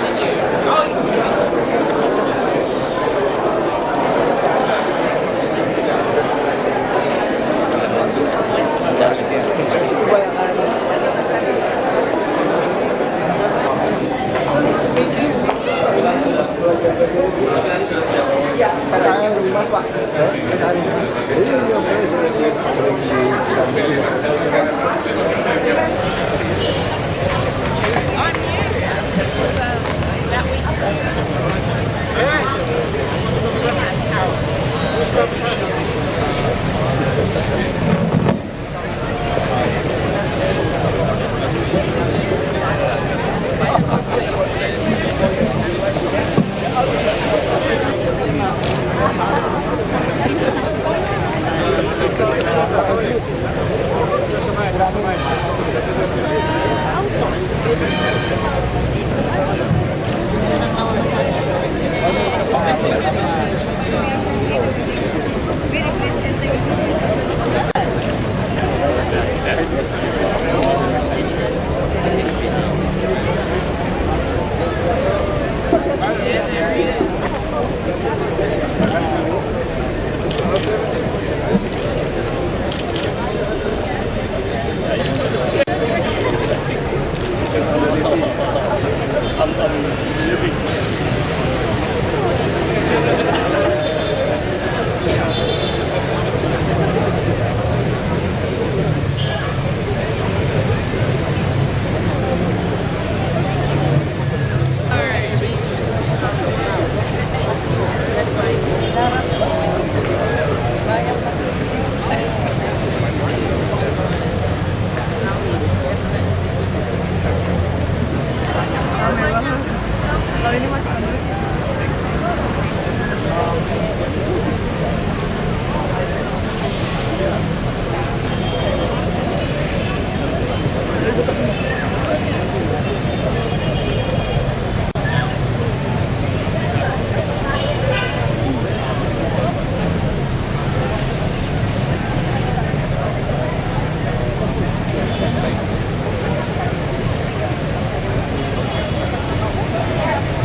did you? Oh. PKL Humas Pak. PKL Humas. Iya iya boleh sering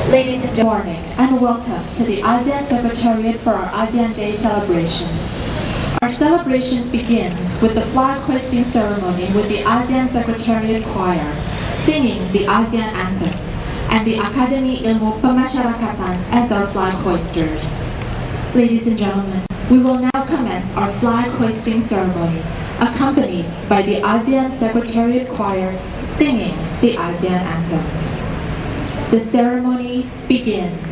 Ladies and gentlemen, and welcome to the ASEAN Secretariat for our ASEAN Day celebrations. Our celebrations begins with the flag hoisting ceremony with the ASEAN Secretariat Choir singing the ASEAN Anthem and the Academy Ilmu Pemasyarakatan as our flag hoisters. Ladies and gentlemen, we will now commence our flag hoisting ceremony accompanied by the ASEAN Secretariat Choir singing the ASEAN Anthem. The ceremony begins.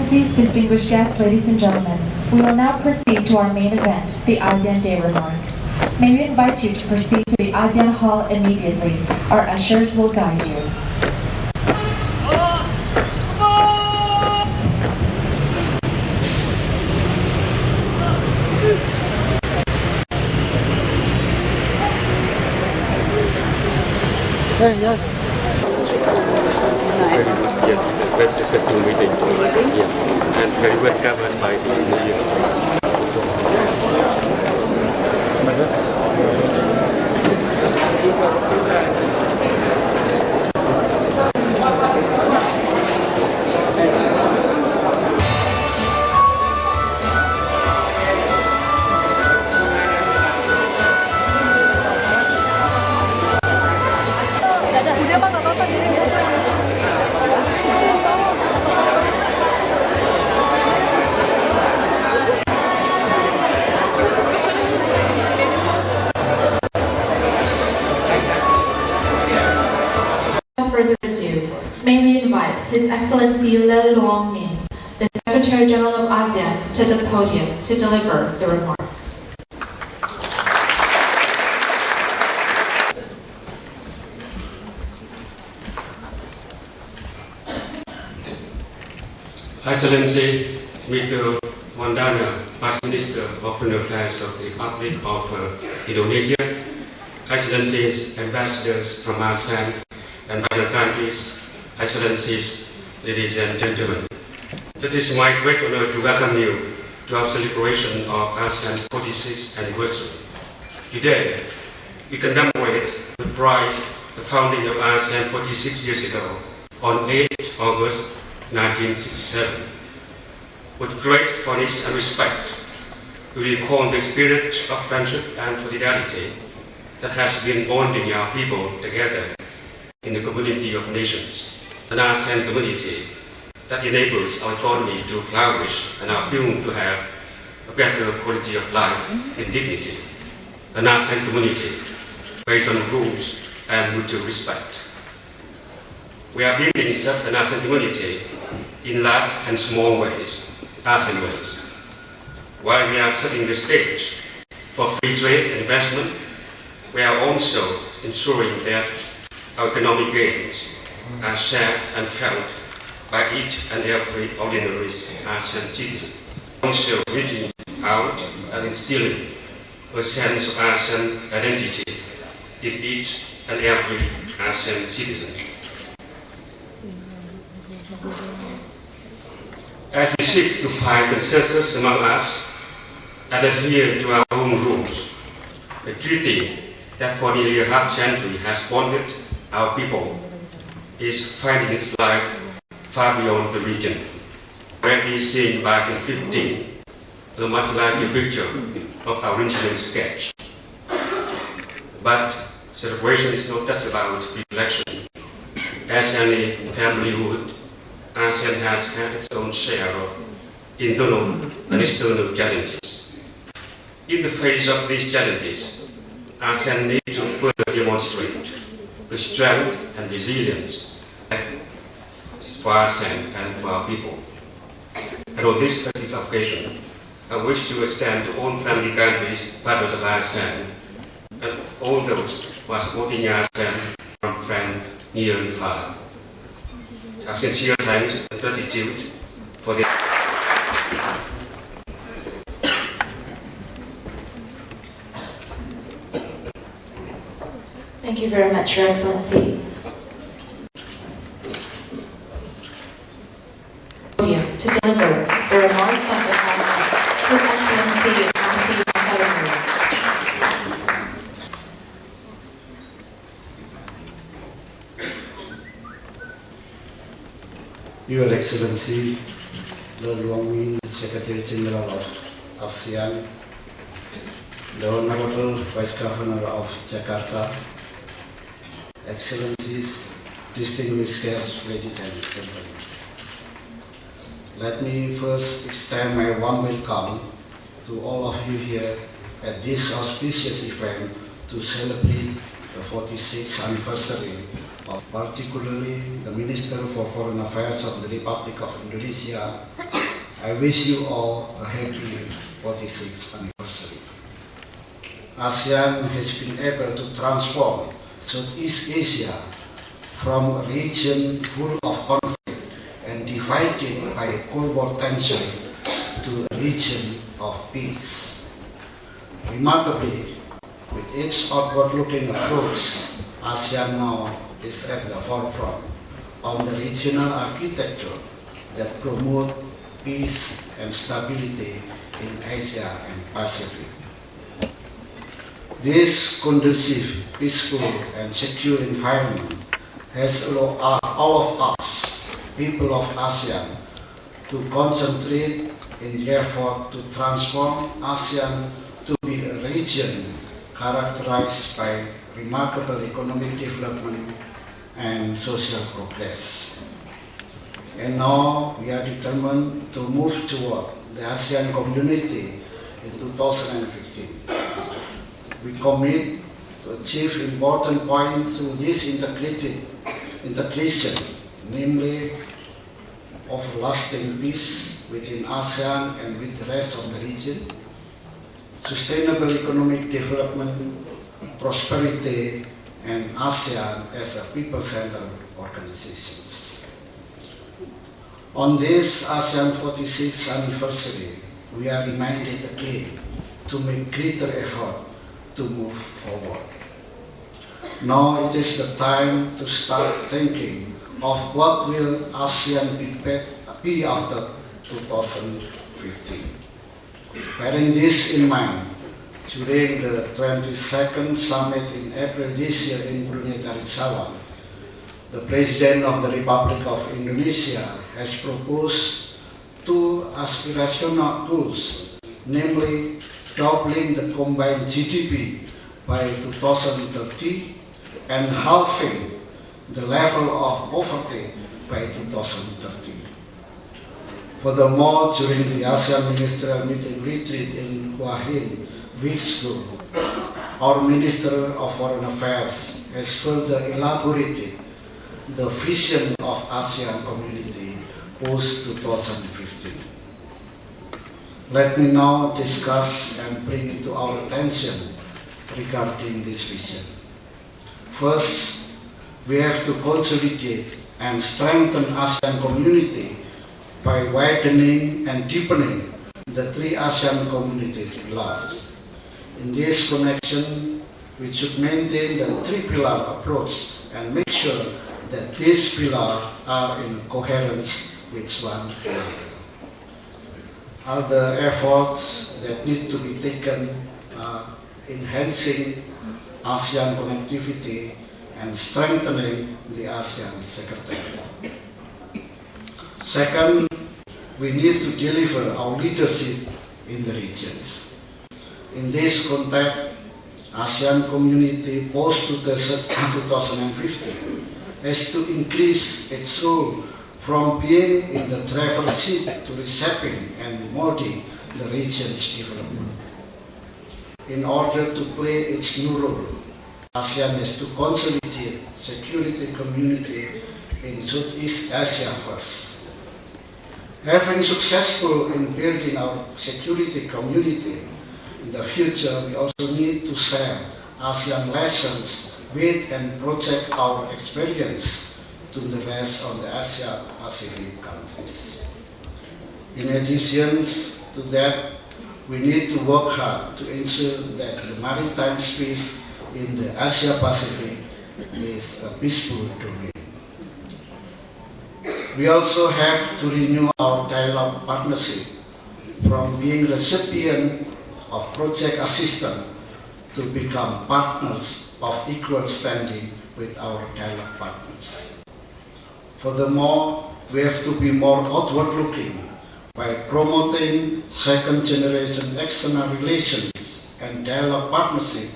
Excellencies, distinguished guests, ladies and gentlemen, we will now proceed to our main event, the ASEAN Day remarks. May we invite you to proceed to the ASEAN Hall immediately. Our ushers will guide you. Hey, yes. Yes, that's a full meeting. Yeah. And very well covered by the media. Without further ado, may we invite His Excellency Le Luong Min, the Secretary General of ASEAN, to the podium to deliver the remarks. Excellency Mr. Wandana, Vice Minister of Foreign Affairs of the Republic of Indonesia, Excellencies, Ambassadors from ASEAN and other countries, Excellencies, ladies and gentlemen. It is my great honor to welcome you to our celebration of ASEAN's 46th anniversary. Today, we commemorate with pride the founding of ASEAN 46 years ago on 8 August 1967. With great fondness and respect, we recall the spirit of friendship and solidarity that has been bonding our people together in the community of nations, an ASEAN community that enables our economy to flourish and our people to have a better quality of life and dignity, an ASEAN community based on rules and mutual respect. We are building such an ASEAN community in large and small ways, ASEAN ways. While we are setting the stage for free trade and investment, we are also ensuring that our economic gains are shared and felt by each and every ordinary ASEAN citizen. Also reaching out and instilling a sense of ASEAN identity in each and every ASEAN citizen. As we seek to find consensus among us and adhere to our own rules, the treaty that for nearly a half-century has bonded our people is finding its life far beyond the region. Already seen back in 15, a much larger picture of our regional sketch. But celebration is not just about reflection. As any family would, ASEAN has had its own share of internal and external challenges. In the face of these challenges, ASEAN needs to further demonstrate the strength and resilience for ASEAN and for our people. And on this particular occasion, I wish to extend to all friendly countries, partners of ASEAN, and all those who are supporting ASEAN from friend, near and far, our sincere thanks and gratitude for the Thank you very much, Your Excellency. To deliver the remarks on behalf of His Excellency Matthew Pellegrini. Your Excellency, Le Luong Min, Secretary General of ASEAN, the Honorable Vice Governor of Jakarta, Excellencies, distinguished guests, ladies and gentlemen. Let me first extend my warm welcome to all of you here at this auspicious event to celebrate the 46th anniversary of particularly the Minister for Foreign Affairs of the Republic of Indonesia, I wish you all a happy 46th anniversary. ASEAN has been able to transform Southeast Asia from a region full of conflict and divided by Cold War tension to a region of peace. Remarkably, with its outward-looking approach, ASEAN now is at the forefront of the regional architecture that promotes peace and stability in Asia and Pacific. This conducive, peaceful, and secure environment has allowed all of us, people of ASEAN, to concentrate in the effort to transform ASEAN to be a region characterized by remarkable economic development and social progress. And now we are determined to move toward the ASEAN community in 2015. We commit to achieve important points through this integration, namely everlasting peace within ASEAN and with the rest of the region, sustainable economic development, prosperity, and ASEAN as a people-centered organization. On this ASEAN 46th anniversary, we are reminded again to make greater effort to move forward. Now it is the time to start thinking of what will ASEAN be after 2015. Bearing this in mind, during the 22nd summit in April this year in Brunei Darussalam, the President of the Republic of Indonesia has proposed two aspirational goals, namely doubling the combined GDP by 2030 and halving the level of poverty by 2030. Furthermore, during the ASEAN Ministerial Meeting retreat in Hua Hin weeks ago, our Minister of Foreign Affairs has further elaborated the vision of ASEAN community post-2015. Let me now discuss and bring it to our attention regarding this vision. First, we have to consolidate and strengthen ASEAN community by widening and deepening the three ASEAN community pillars. In this connection, we should maintain the three-pillar approach and make sure that these pillars are in coherence with one another. Other efforts that need to be taken are enhancing ASEAN connectivity and strengthening the ASEAN Secretariat. Second, we need to deliver our leadership in the regions. In this context, ASEAN community post-2015 has to increase its role from being in the driver's seat to reshaping and molding the region's development. In order to play its new role, ASEAN has to consolidate security community in Southeast Asia first. Having successful in building our security community, in the future we also need to share ASEAN lessons with and project our experience to the rest of the Asia Pacific countries. In addition to that, we need to work hard to ensure that the maritime space in the Asia Pacific is a peaceful domain. We also have to renew our dialogue partnership from being recipient of project assistance to become partners of equal standing with our dialogue partners. Furthermore, we have to be more outward-looking by promoting second-generation external relations and dialogue partnership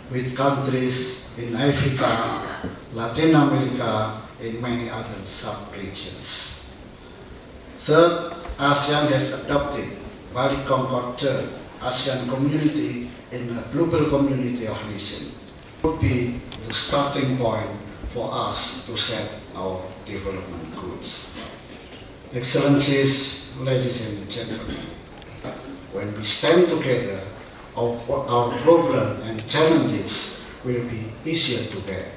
with countries in Africa, Latin America, and many other sub-regions. Third, ASEAN has adopted Bali Concord Third ASEAN community in a global community of nations. It would be the starting point for us to set our development goals. Excellencies, ladies and gentlemen, when we stand together, our problem and challenges will be easier to bear.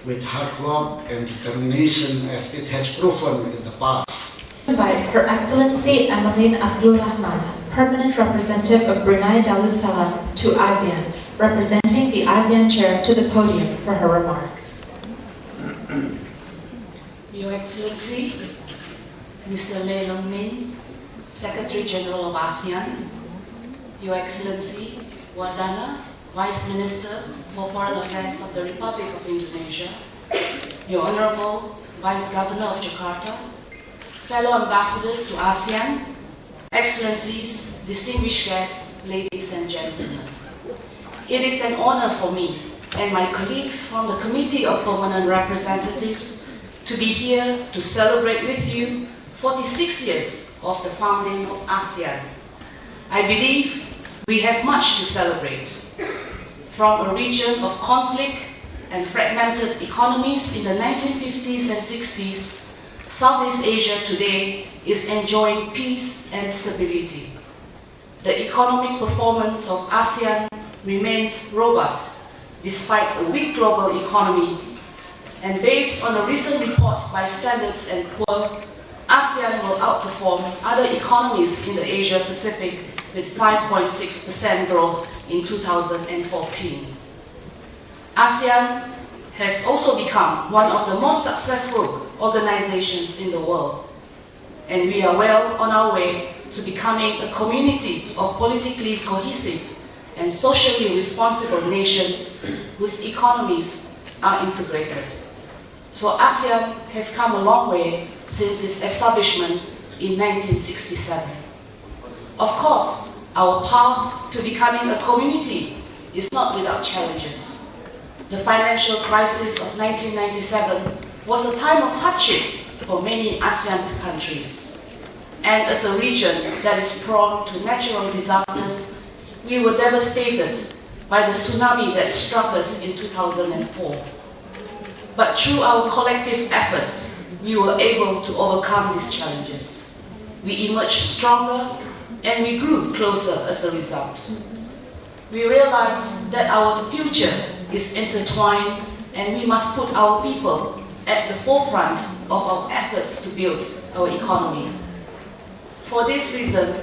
With hard work and determination as it has proven in the past. Invite Her Excellency Emmeline Abdul Rahman, Permanent Representative of Brunei Darussalam to ASEAN, representing the ASEAN Chair, to the podium for her remarks. Your Excellency, Mr. Lee Long Min, Secretary General of ASEAN, Your Excellency Wardana, Vice Minister for Foreign Affairs of the Republic of Indonesia, Your Honorable Vice Governor of Jakarta, fellow ambassadors to ASEAN, Excellencies, distinguished guests, ladies and gentlemen. It is an honor for me and my colleagues from the Committee of Permanent Representatives to be here to celebrate with you 46 years of the founding of ASEAN. I believe we have much to celebrate. From a region of conflict and fragmented economies in the 1950s and 60s, Southeast Asia today is enjoying peace and stability. The economic performance of ASEAN remains robust despite a weak global economy, and based on a recent report by Standards & Poor's, ASEAN will outperform other economies in the Asia-Pacific with 5.6% growth in 2014. ASEAN has also become one of the most successful organizations in the world, and we are well on our way to becoming a community of politically cohesive and socially responsible nations whose economies are integrated. So ASEAN has come a long way since its establishment in 1967. Of course, our path to becoming a community is not without challenges. The financial crisis of 1997 was a time of hardship for many ASEAN countries. And as a region that is prone to natural disasters, we were devastated by the tsunami that struck us in 2004. But through our collective efforts, we were able to overcome these challenges. We emerged stronger and we grew closer as a result. We realized that our future is intertwined and we must put our people at the forefront of our efforts to build our economy. For this reason,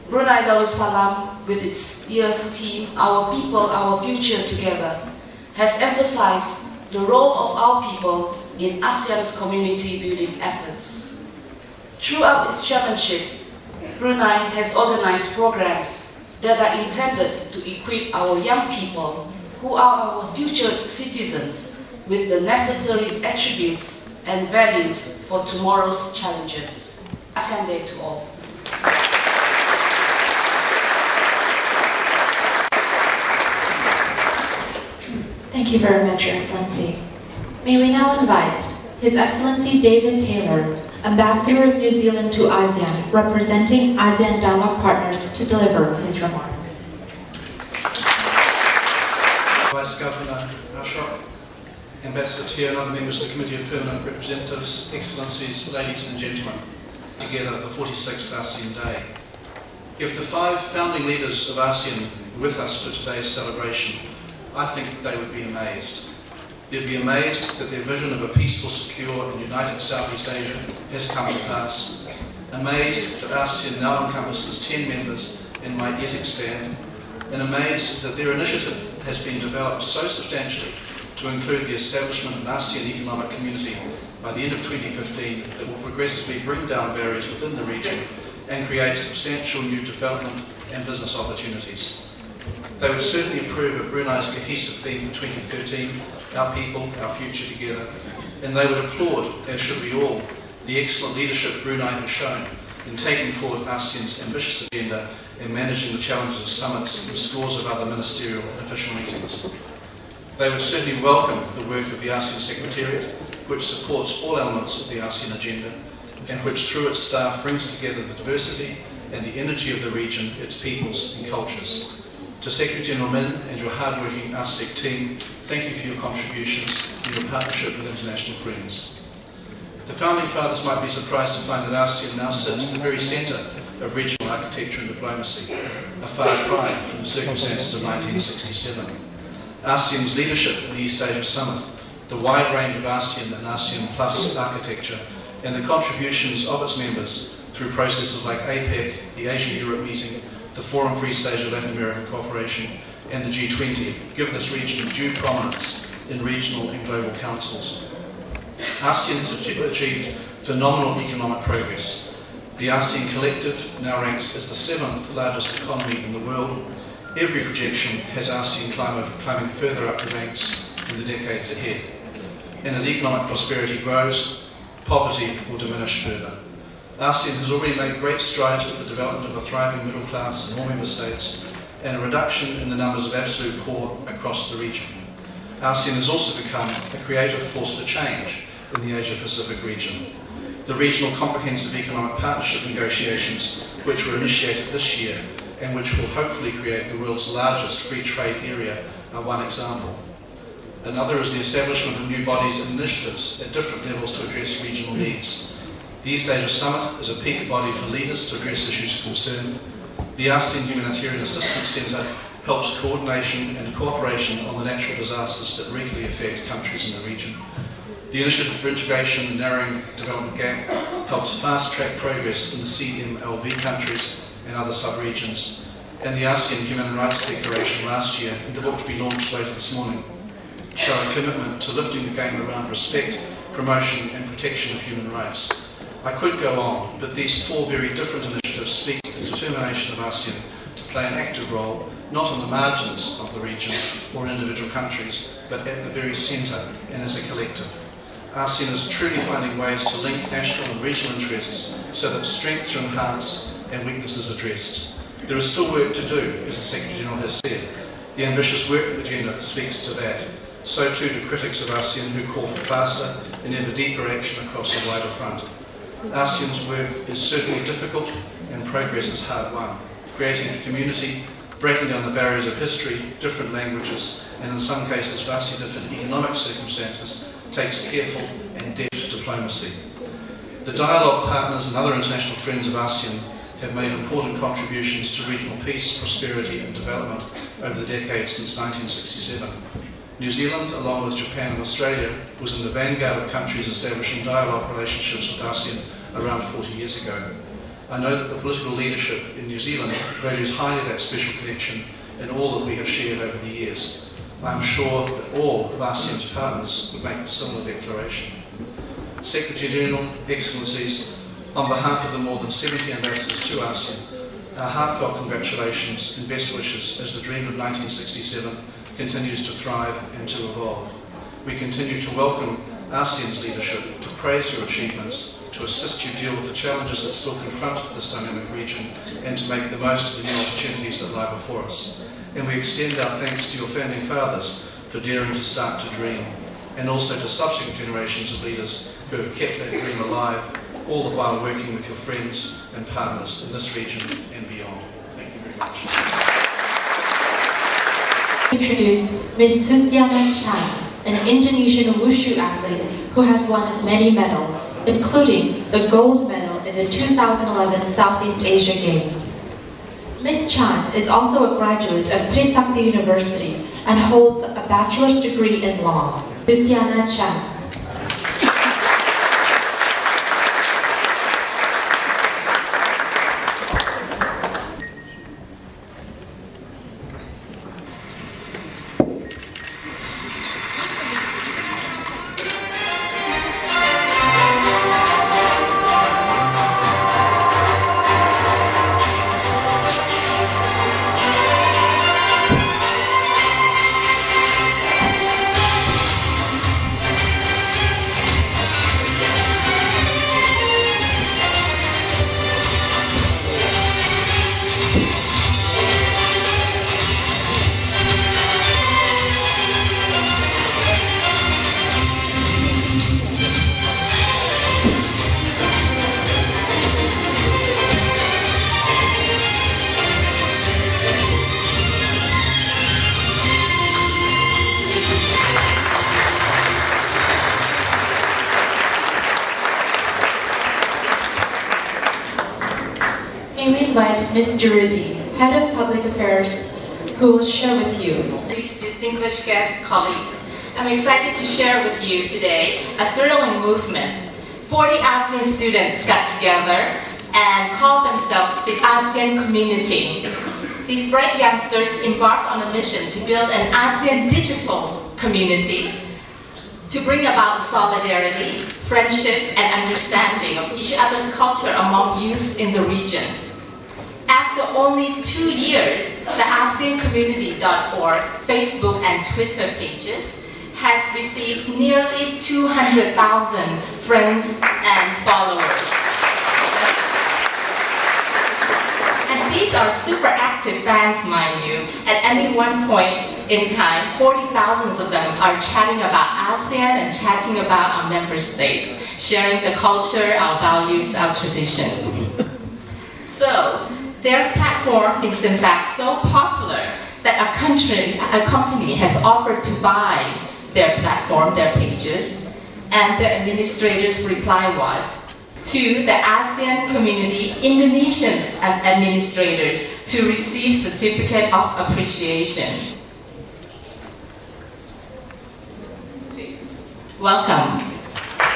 Brunei Darussalam, with its year's theme, Our People, Our Future Together, has emphasized the role of our people in ASEAN's community building efforts. Throughout its chairmanship, Brunei has organized programs that are intended to equip our young people, who are our future citizens, with the necessary attributes and values for tomorrow's challenges. ASEAN Day to all. Thank you very much, Your Excellency. May we now invite His Excellency David Taylor, Ambassador of New Zealand to ASEAN, representing ASEAN Dialogue Partners, to deliver his remarks. Vice Governor Ashok, Ambassador Tier and other members of the Committee of Permanent Representatives, Excellencies, ladies and gentlemen, together the 46th ASEAN Day. If the 5 founding leaders of ASEAN were with us for today's celebration, I think that they would be amazed. They'd be amazed that their vision of a peaceful, secure and united Southeast Asia has come to pass. Amazed that ASEAN now encompasses 10 members and might yet expand. And amazed that their initiative has been developed so substantially to include the establishment of an ASEAN economic community by the end of 2015 that will progressively bring down barriers within the region and create substantial new development and business opportunities. They would certainly approve of Brunei's cohesive theme for 2013, Our People, Our Future Together, and they would applaud, as should we all, the excellent leadership Brunei has shown in taking forward ASEAN's ambitious agenda and managing the challenges of summits and scores of other ministerial and official meetings. They would certainly welcome the work of the ASEAN Secretariat, which supports all elements of the ASEAN agenda, and which through its staff brings together the diversity and the energy of the region, its peoples and cultures. To Secretary General Min and your hard-working ASEC team, thank you for your contributions and your partnership with international friends. The Founding Fathers might be surprised to find that ASEAN now sits in the very centre of regional architecture and diplomacy, a far cry from the circumstances of 1967. ASEAN's leadership in the East Asia Summit, the wide range of ASEAN and ASEAN Plus architecture, and the contributions of its members through processes like APEC, the Asia-Europe meeting, the Forum for East Asia Latin American Cooperation, and the G20 give this region due prominence in regional and global councils. ASEAN has achieved phenomenal economic progress. The ASEAN Collective now ranks as the 7th largest economy in the world. Every projection has ASEAN climbing further up the ranks in the decades ahead. And as economic prosperity grows, poverty will diminish further. ASEAN has already made great strides with the development of a thriving middle class in all member states and a reduction in the numbers of absolute poor across the region. ASEAN has also become a creative force for change in the Asia-Pacific region. The Regional Comprehensive Economic Partnership negotiations, which were initiated this year and which will hopefully create the world's largest free trade area, are one example. Another is the establishment of new bodies and initiatives at different levels to address regional needs. The East Asia Summit is a peak body for leaders to address issues of concern. The ASEAN Humanitarian Assistance Centre helps coordination and cooperation on the natural disasters that regularly affect countries in the region. The Initiative for Integration and Narrowing the Development Gap helps fast-track progress in the CMLV countries and other sub-regions. And the ASEAN Human Rights Declaration last year, and the book to be launched later this morning, show a commitment to lifting the game around respect, promotion and protection of human rights. I could go on, but these 4 very different initiatives speak to the determination of ASEAN to play an active role, not on the margins of the region or in individual countries, but at the very centre and as a collective. ASEAN is truly finding ways to link national and regional interests so that strengths are enhanced and weaknesses addressed. There is still work to do, as the Secretary-General has said. The ambitious work agenda speaks to that. So too do critics of ASEAN who call for faster and ever deeper action across a wider front. ASEAN's work is certainly difficult and progress is hard won. Creating a community, breaking down the barriers of history, different languages, and in some cases vastly different economic circumstances takes careful and deft diplomacy. The dialogue partners and other international friends of ASEAN have made important contributions to regional peace, prosperity and development over the decades since 1967. New Zealand, along with Japan and Australia, was in the vanguard of countries establishing dialogue relationships with ASEAN around 40 years ago. I know that the political leadership in New Zealand values highly that special connection and all that we have shared over the years. I am sure that all of ASEAN's partners would make a similar declaration. Secretary-General, Excellencies, on behalf of the more than 70 ambassadors to ASEAN, our heartfelt congratulations and best wishes as the dream of 1967 continues to thrive and to evolve. We continue to welcome ASEAN's leadership, to praise your achievements, to assist you deal with the challenges that still confront this dynamic region, and to make the most of the new opportunities that lie before us. And we extend our thanks to your founding fathers for daring to start to dream, and also to subsequent generations of leaders who have kept that dream alive, all the while working with your friends and partners in this region and beyond. Thank you very much. Introduce Ms. Susiana Chan, an Indonesian wushu athlete who has won many medals, including the gold medal in the 2011 Southeast Asia Games. Ms. Chan is also a graduate of Trisakti University and holds a bachelor's degree in law. Susiana Chan. may we invite Ms. Juruti, Head of Public Affairs, who will share with you. These distinguished guest colleagues, I'm excited to share with you today a thrilling movement. 40 ASEAN students got together and called themselves the ASEAN Community. These bright youngsters embarked on a mission to build an ASEAN digital community to bring about solidarity, friendship, and understanding of each other's culture among youth in the region. After only 2 years, the ASEANcommunity.org Facebook and Twitter pages has received nearly 200,000 friends and followers. And these are super active fans, mind you. At any one point in time, 40,000 of them are chatting about ASEAN and chatting about our member states, sharing the culture, our values, our traditions. So, their platform is in fact so popular that a company has offered to buy their platform, their pages, and the administrator's reply was to the ASEAN Community Indonesian administrators to receive certificate of appreciation. Please. Welcome.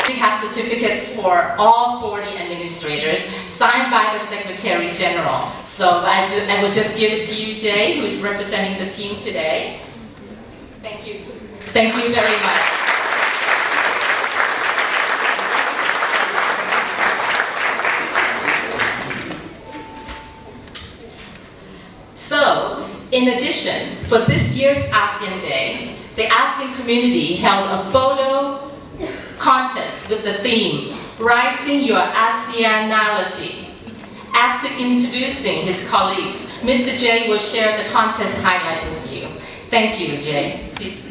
We have certificates for all 40 administrators signed by the Secretary General. So I will just give it to you, Jay, who is representing the team today. Thank you. Thank you very much. So, in addition, for this year's ASEAN Day, the ASEAN community held a photo contest with the theme, Rising Your ASEANality. After introducing his colleagues, Mr. Jay will share the contest highlight with you. Thank you, Jay. Please.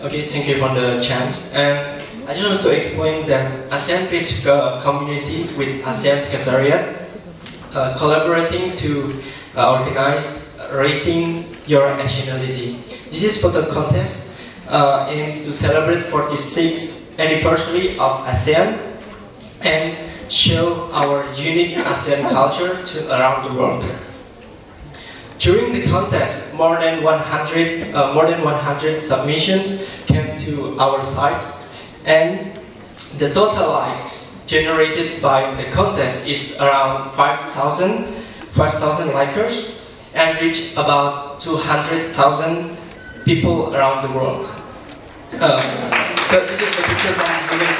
Okay, thank you for the chance. I just want to explain that ASEAN Page community with ASEAN Secretariat collaborating to organize Raising Your ASEANality. This is photo contest aims to celebrate 46th anniversary of ASEAN and show our unique ASEAN culture to around the world. During the contest, more than 100 submissions came to our site, and the total likes generated by the contest is around 5,000 likers and reached about 200,000 people around the world. So this is the picture from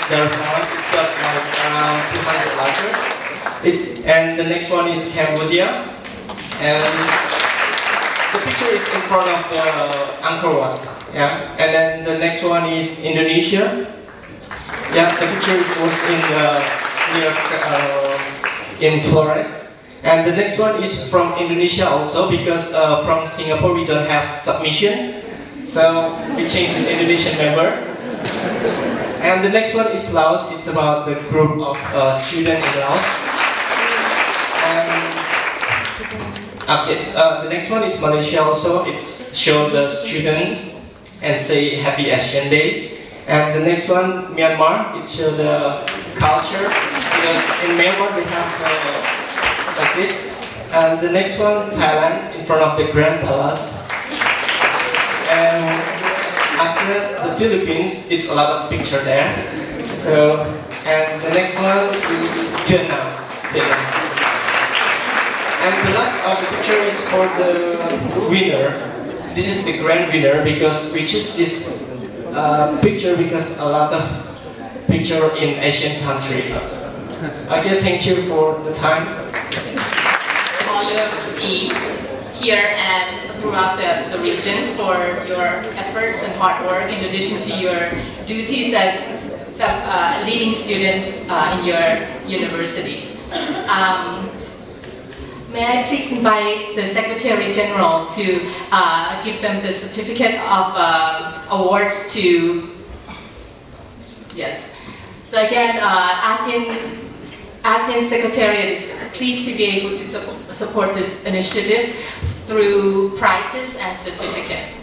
Darussalam. It's got like around 200 likers. And the next one is Cambodia, and the picture is in front of the Angkor Wat. Yeah, and then the next one is Indonesia. Yeah, the picture was in Flores. And the next one is from Indonesia also, because from Singapore we don't have submission, so we changed to Indonesian member. And the next one is Laos. It's about the group of students in Laos. Okay, the next one is Malaysia also. It's show the students and say Happy ASEAN Day. And the next one, Myanmar, it show the culture, because in Myanmar they have like this. And the next one, Thailand, in front of the Grand Palace. And after that, the Philippines, it's a lot of picture there. So, and the next one, Vietnam. And the last of the picture is for the winner. This is the grand winner, because we choose this picture because a lot of picture in Asian country. Okay, thank you for the time. All your team here and throughout the region for your efforts and hard work, in addition to your duties as leading students in your universities. May I please invite the Secretary General to give them the certificate of awards to, yes. So again, ASEAN Secretariat is pleased to be able to support this initiative through prizes and certificate.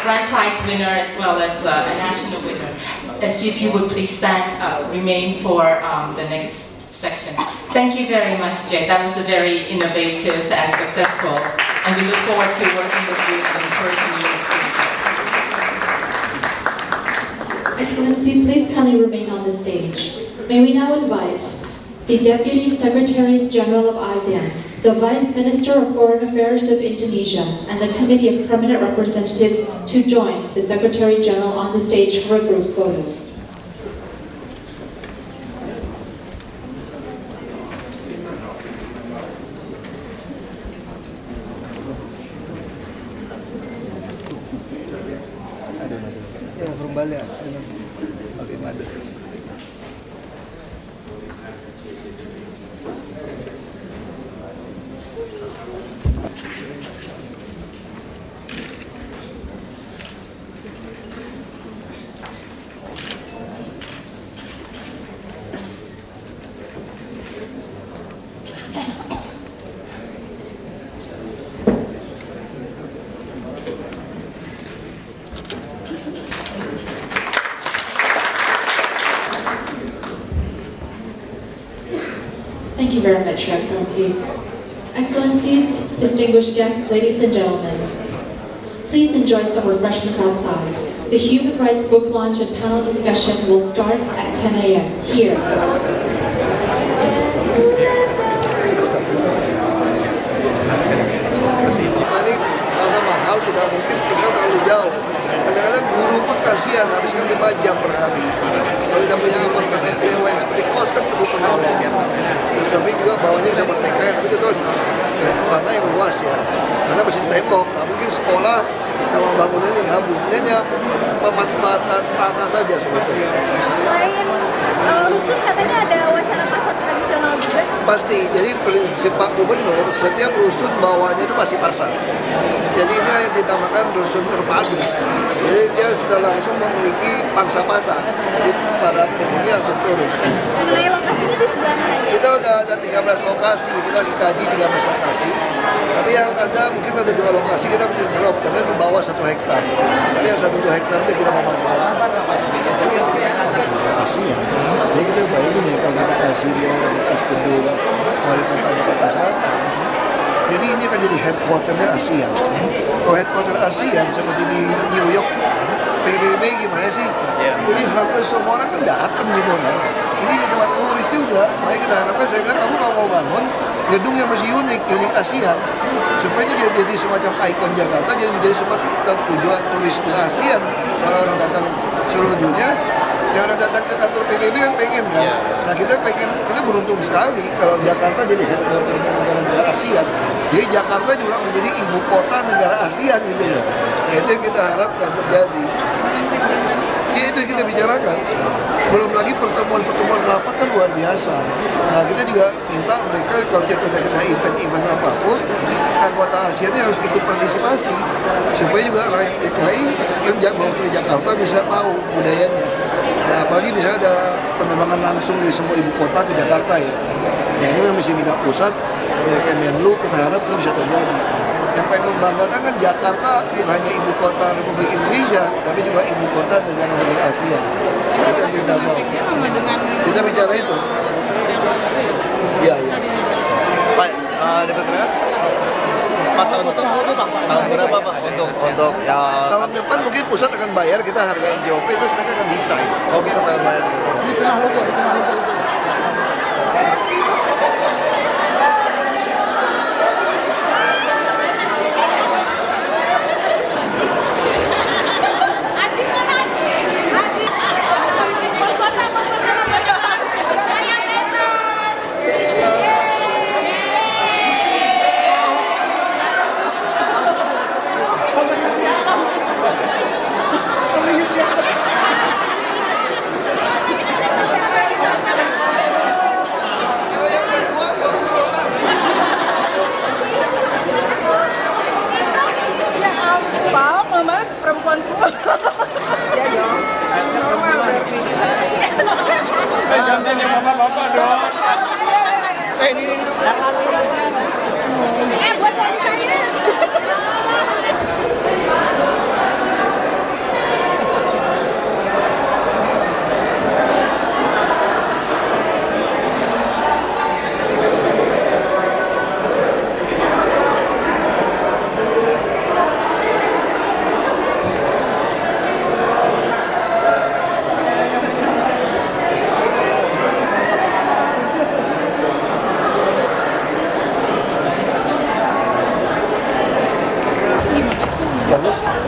grand prize winner as well as a national winner. SGP would please stand, remain for the next section. Thank you very much, Jay. That was a very innovative and successful, and we look forward to working with you and encouraging you in the future. Excellency, please kindly remain on the stage. May we now invite the Deputy Secretaries General of ASEAN, the Vice Minister of Foreign Affairs of Indonesia, and the Committee of Permanent Representatives to join the Secretary General on the stage for a group photo. Thank you very much, Your Excellencies. Excellencies, distinguished guests, ladies and gentlemen, please enjoy some refreshments outside. The Human Rights Book Launch and panel discussion will start at 10 a.m. here. Karena mahal tidak mungkin tinggal terlalu jauh. Kadang-kadang guru pun kasihan habiskan 5 jam per hari. Kalau tidak punya apartemen sewa yang seperti kos kan perlu penolong. Tapi juga bawahnya bisa buat PKR itu terus tanah yang luas ya. Karena masih di tembok, nggak mungkin sekolah sama bangunannya gabung. Ini hanya pemanfaatan tanah saja sebetulnya. Selain rusun katanya ada wacana pasar tradisional juga. Pasti, jadi prinsip Pak Gubernur, setiap rusun bawahnya itu pasti pasar. Jadi ini yang dinamakan rusun terpadu. Jadi dia sudah langsung memiliki pangsa pasar. Jadi para penghuni langsung turun. Mengenai lokasinya di sebelah mana ya? Kita udah ada 13 lokasi, kita lagi kaji 13 lokasi. Tapi yang ada mungkin ada 2 lokasi kita mungkin drop karena di bawah 1 hektar. Jadi yang 1 hektar itu kita memanfaatkan. ASEAN. Jadi kita bayangin ya kalau kita kasih dia bekas gedung wali kotanya kota selatan. Jadi ini akan jadi headquarternya ASEAN. Kalau headquarter ASEAN seperti di New York, PBB gimana sih? Jadi hampir semua orang kan datang gitu kan. Ini tempat turis juga. Makanya kita harapkan, saya bilang kamu kalau mau bangun gedung yang masih unik ASEAN, supaya ini jadi semacam ikon Jakarta, jadi menjadi semacam tujuan turis ASEAN. Orang-orang datang seluruh dunia. Yang orang datang ke kantor PBB kan pengen kan. Nah kita beruntung sekali kalau Jakarta jadi headquarter negara ASEAN. Jadi Jakarta juga menjadi ibu kota negara ASEAN gitu loh. Nah, itu yang kita harapkan terjadi. Ya, itu yang kita bicarakan. Belum lagi pertemuan rapat kan luar biasa. Nah kita juga minta mereka kalau kita event apapun, anggota ASEAN ini harus ikut partisipasi supaya juga rakyat DKI dan mewakili Jakarta bisa tahu budayanya. Nah apalagi misalnya ada penerbangan langsung dari semua ibu kota ke Jakarta ya. Ya ini masih minta pusat, dari Kemenlu kita harap ini bisa terjadi. Yang paling membanggakan kan Jakarta bukan hanya ibu kota Republik Indonesia, tapi juga ibu kota negara-negara ASEAN. Itu yang kita mau. Kita bicara itu. Iya, iya. Pak, dapat berapa? Pak, tahun berapa Pak untuk ya? Tahun depan mungkin pusat akan bayar, kita harga NJOP terus mereka akan desain. Oh, bisa bayar. Perempuan semua. Ya dong. Normal berarti. Jangan yang bapak-bapak dong. Ini. Buat suami saya.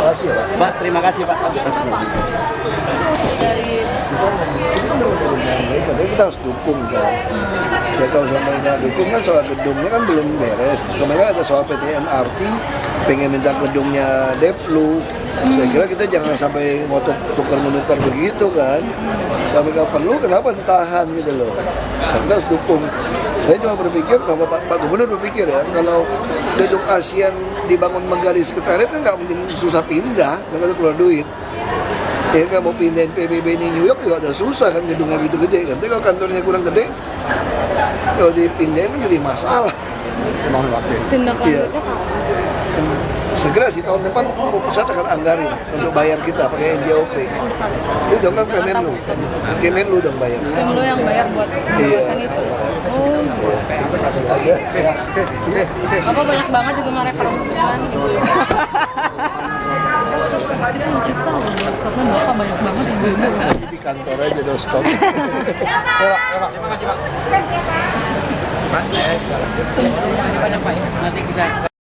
kasih ya Pak. Pak, terima kasih Pak. Tapi kita harus dukung kan. Ya kalau sama kita dukung kan soal gedungnya kan belum beres. Kemarin ada soal PT MRT pengen minta gedungnya Deplu. Saya kira kita jangan sampai ngotot tukar-menukar begitu kan. Kalau mereka perlu kenapa ditahan gitu loh. Nah, kita harus dukung. Saya cuma berpikir, Pak Gubernur berpikir ya, kalau gedung ASEAN dibangun menggali sekretariat kan nggak mungkin susah pindah, mereka tuh keluar duit. Ya nggak mau pindahin PBB di New York juga ada susah kan, gedungnya begitu gede kan. Tapi kalau kantornya kurang gede, kalau dipindahin kan jadi masalah. Tindak Iya. lanjutnya kapan? Segera sih tahun depan pusat akan anggarin untuk bayar kita pakai NJOP. Itu dong kan Kemenlu dong bayar. Kemenlu yang bayar buat pembebasan itu. Oh, Kasih aja. apa banyak banget di kemarin perempuan. Kita susah loh, stopnya bapak banyak banget ibu-ibu. Di kantor aja terus stop. Pak, banyak Pak. Nanti kita